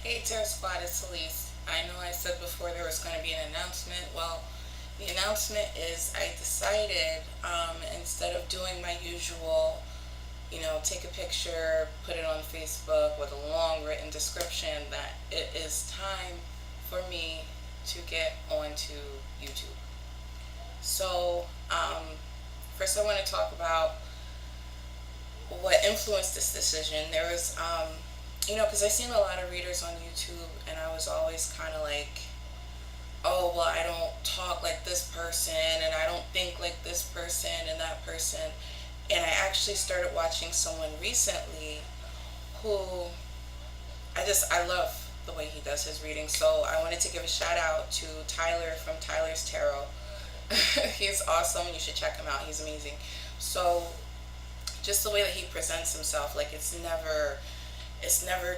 Hey Terror Squad, it's Elysse. I know I said before there was going to be an announcement. Well, the announcement is I decided instead of doing my usual, take a picture, put it on Facebook with a long written description, that it is time for me to get onto YouTube. So, first I want to talk about what influenced this decision. There was, because I seen a lot of readers on YouTube, and I was always kind of like, oh, well, I don't talk like this person, and I don't think like this person and that person. And I actually started watching someone recently who I love the way he does his reading. So I wanted to give a shout out to Tyler from Tyler's Tarot. He's awesome. You should check him out. He's amazing. So just the way that he presents himself, like it's never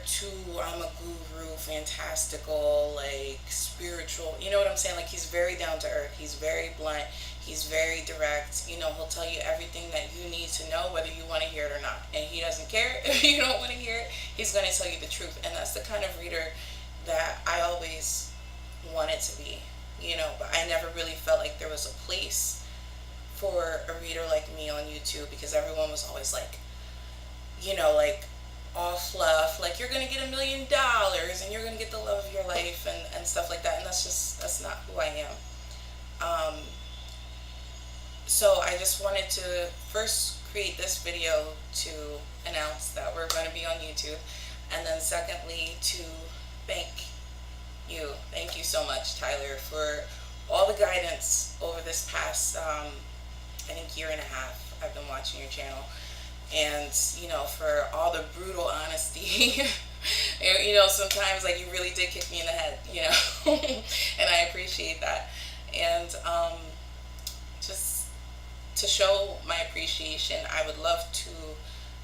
too I'm a guru, fantastical, like spiritual. You know what I'm saying? Like he's very down to earth. He's very blunt. He's very direct. He'll tell you everything that you need to know, whether you want to hear it or not. And he doesn't care if you don't want to hear it. He's going to tell you the truth. And that's the kind of reader that I always wanted to be. But I never really felt like there was a place for a reader like me on YouTube, because everyone was always like, like all fluff, like you're gonna get $1 million and you're gonna get the love of your life and stuff like that. And that's not who I am. Um, so I just wanted to first create this video to announce that we're going to be on YouTube, and then secondly to thank you. Thank you so much, Tyler, for all the guidance over this past, I think, year and a half. I've been watching your channel, and for all the brutal honesty. Sometimes like you really did kick me in the head, and I appreciate that. And just to show my appreciation, I would love to,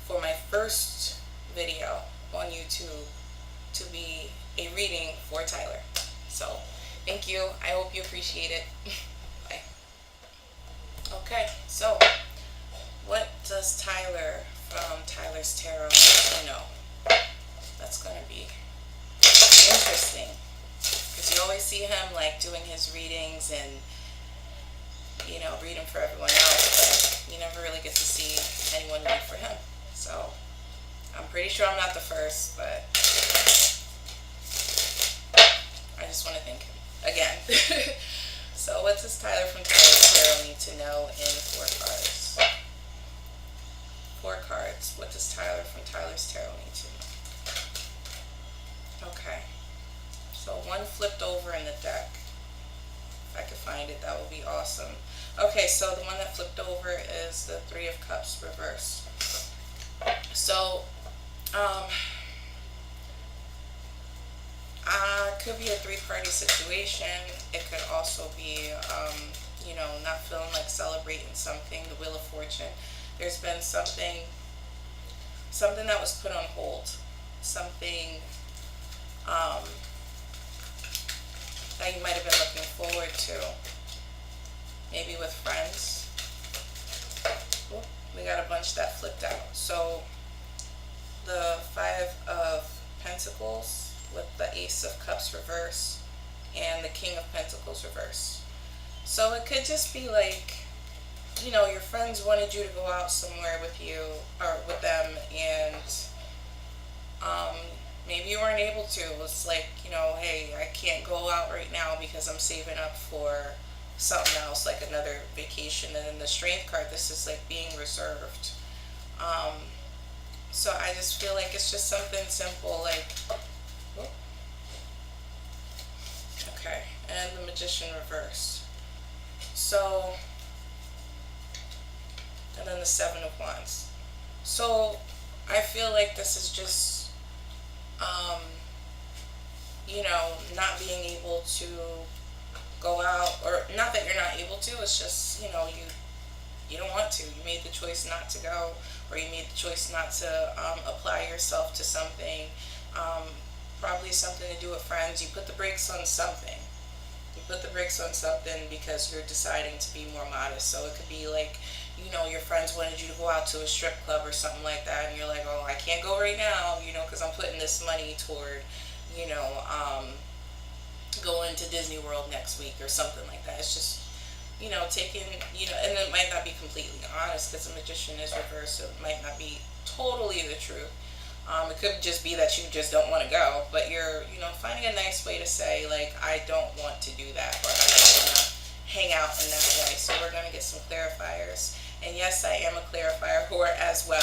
for my first video on YouTube, to be a reading for Tyler. So thank you. I hope you appreciate it. Bye. Okay, so what does Tyler from Tyler's Tarot need to know? That's going to be interesting, because you always see him like doing his readings and reading for everyone else, but you never really get to see anyone read for him. So I'm pretty sure I'm not the first, but I just want to thank him again. So what does Tyler from Tyler's Tarot need to know in 4 cards? 4 cards. What does Tyler from Tyler's Tarot need to know? Okay. So one flipped over in the deck. If I could find it, that would be awesome. Okay, so the one that flipped over is the Three of Cups reverse. So, could be a three-party situation. It could also be, not feeling like celebrating something, the Wheel of Fortune. There's been something that was put on hold, something that you might have been looking forward to, maybe with friends. Oop, we got a bunch that flipped out. So the Five of Pentacles with the Ace of Cups reverse and the King of Pentacles reverse. So it could just be like, your friends wanted you to go out somewhere with you or with them, and maybe you weren't able to. It's like, hey, I can't go out right now because I'm saving up for something else, like another vacation. And in the Strength card, this is like being reserved. So I just feel like it's just something simple, like, whoop. Okay, and the Magician reverse. So, and then the Seven of Wands. So I feel like this is just, not being able to go out, or not that you're not able to, it's just, you don't want to. You made the choice not to go, or you made the choice not to apply yourself to something, probably something to do with friends. You put the brakes on something. You put the brakes on something because you're deciding to be more modest. So it could be like, your friends wanted you to go out to a strip club or something like that, and you're like, oh, I can't go right now, because I'm putting this money toward you know, going to Disney World next week or something like that. It's just, taking, and it might not be completely honest because the magician is reversed, so it might not be totally the truth. It could just be that you just don't want to go, but you're, finding a nice way to say, like, I don't want to do that, or I don't want to hang out in that way. So we're going to get some clarifiers. And yes, I am a clarifier whore as well.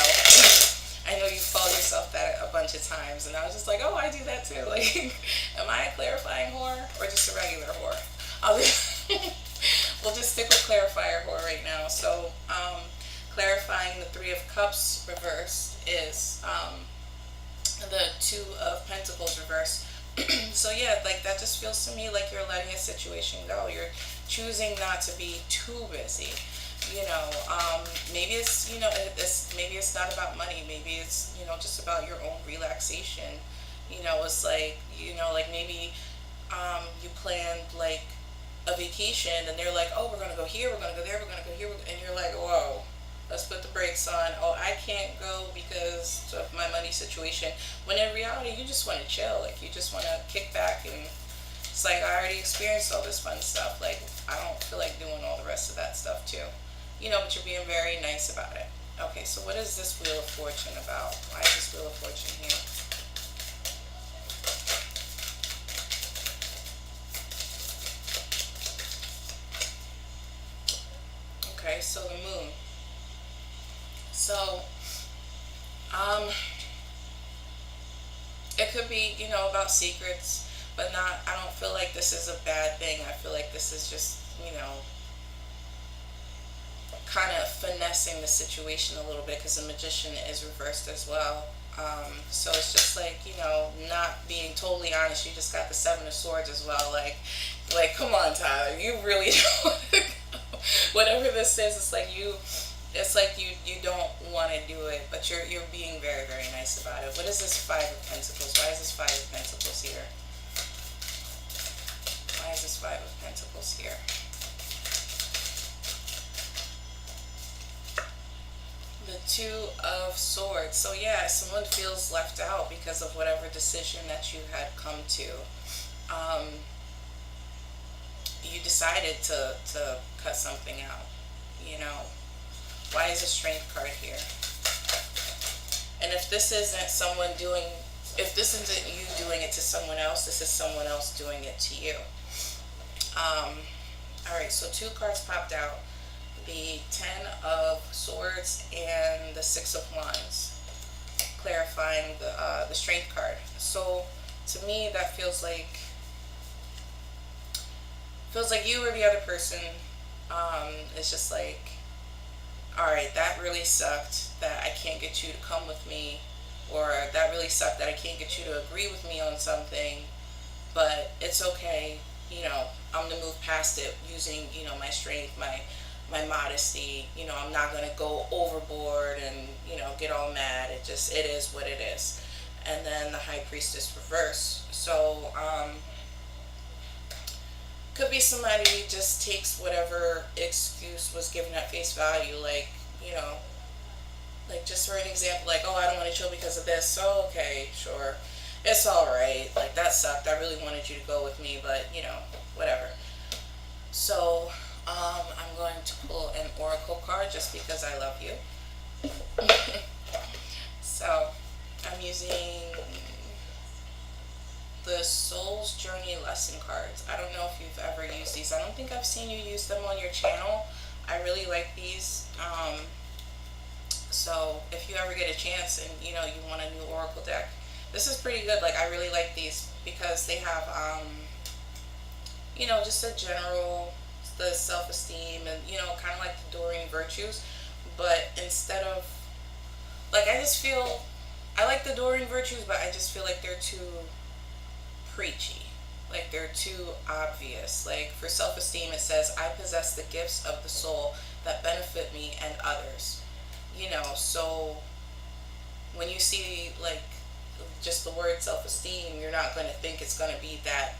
I know you've called yourself that a bunch of times, and I was just like, oh, I do that too. Like, am I a clarifying whore or just a regular whore? We'll just stick with clarifier whore right now. So, clarifying the Three of Cups reversed is the Two of Pentacles reversed. So yeah, like that just feels to me like you're letting a situation go. You're choosing not to be too busy. Maybe it's, maybe it's not about money. Maybe it's, just about your own relaxation. It's like, like maybe you planned like a vacation and they're like, oh, we're going to go here, we're going to go there, we're going to go here. And you're like, whoa, let's put the brakes on. Oh, I can't go because of my money situation. When in reality, you just want to chill. Like, you just want to kick back and it's like, I already experienced all this fun stuff. Like, I don't feel like doing all the rest of that stuff too. But you're being very nice about it. Okay, so what is this Wheel of Fortune about? Why is this Wheel of Fortune here? Okay, so the Moon. So, it could be, about secrets, but not, I don't feel like this is a bad thing. I feel like this is just, kind of finessing the situation a little bit because the Magician is reversed as well. So it's just like, not being totally honest. You just got the Seven of Swords as well. Like, come on, Tyler, you really don't want to go. Whatever this is, it's like you don't want to do it, but you're being very, very nice about it. What is this Five of Pentacles? Why is this Five of Pentacles here? Why is this Five of Pentacles here? The Two of Swords. So yeah, someone feels left out because of whatever decision that you had come to. You decided to cut something out. Why is the Strength card here? And if this isn't if this isn't you doing it to someone else, this is someone else doing it to you. Alright, so two cards popped out. The Ten of Swords and the Six of Wands, clarifying the Strength card. So to me, that feels like you or the other person. It's just like, all right, that really sucked that I can't get you to come with me, or that really sucked that I can't get you to agree with me on something, but it's okay. I'm gonna move past it using, my strength, my modesty. I'm not going to go overboard and, get all mad. It is what it is. And then the High Priestess reverse. So, could be somebody who just takes whatever excuse was given at face value. Like, like just for an example, like, oh, I don't want to chill because of this. So, okay, sure. It's alright. Like, that sucked. I really wanted you to go with me, but, whatever. So, I'm going to pull an oracle card just because I love you. So, I'm using the Soul's Journey lesson cards. I don't know if you've ever used these. I don't think I've seen you use them on your channel. I really like these. So, if you ever get a chance and, you want a new oracle deck, this is pretty good. Like, I really like these because they have, just a general, the self-esteem and, kind of like the Doreen virtues. But instead of, like, I like the Doreen virtues, but I just feel like they're too preachy. Like, they're too obvious. Like, for self-esteem, it says, I possess the gifts of the soul that benefit me and others. So when you see, like, just the word self-esteem, you're not going to think it's going to be that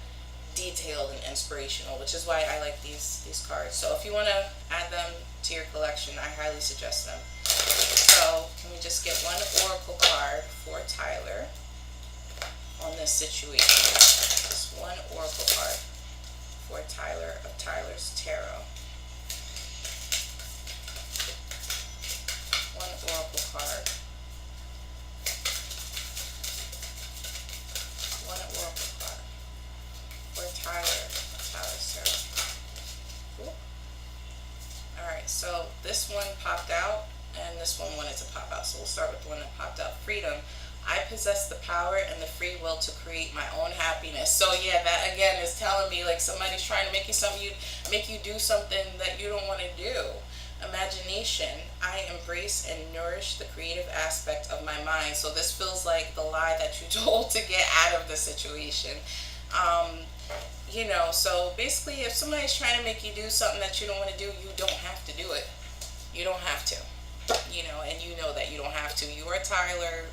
detailed and inspirational, which is why I like these cards. So if you want to add them to your collection, I highly suggest them. So can we just get one oracle card for Tyler on this this situation. Just one oracle card for Tyler of Tyler's Tarot. One oracle card. One oracle card for Tyler's Tarot. Alright, so this one popped out and this one wanted to pop out. So we'll start with the one that popped out. Freedom. I possess the power and the free will to create my own happiness. So yeah, that again is telling me like somebody's trying to make you do something that you don't want to do. Imagination. I embrace and nourish the creative aspect of my mind. So this feels like the lie that you told to get out of the situation. So basically if somebody's trying to make you do something that you don't want to do, you don't have to do it. You don't have to. And you know that you don't have to. You are Tyler.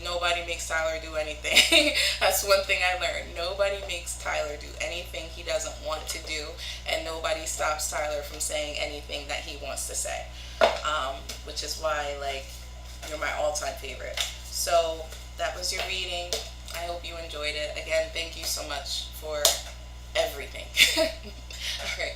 Nobody makes Tyler do anything. That's one thing I learned. Nobody makes Tyler do anything he doesn't want to do, and nobody stops Tyler from saying anything that he wants to say. Which is why, like, you're my all-time favorite. So that was your reading. I hope you enjoyed it. Again, thank you so much for everything. All right.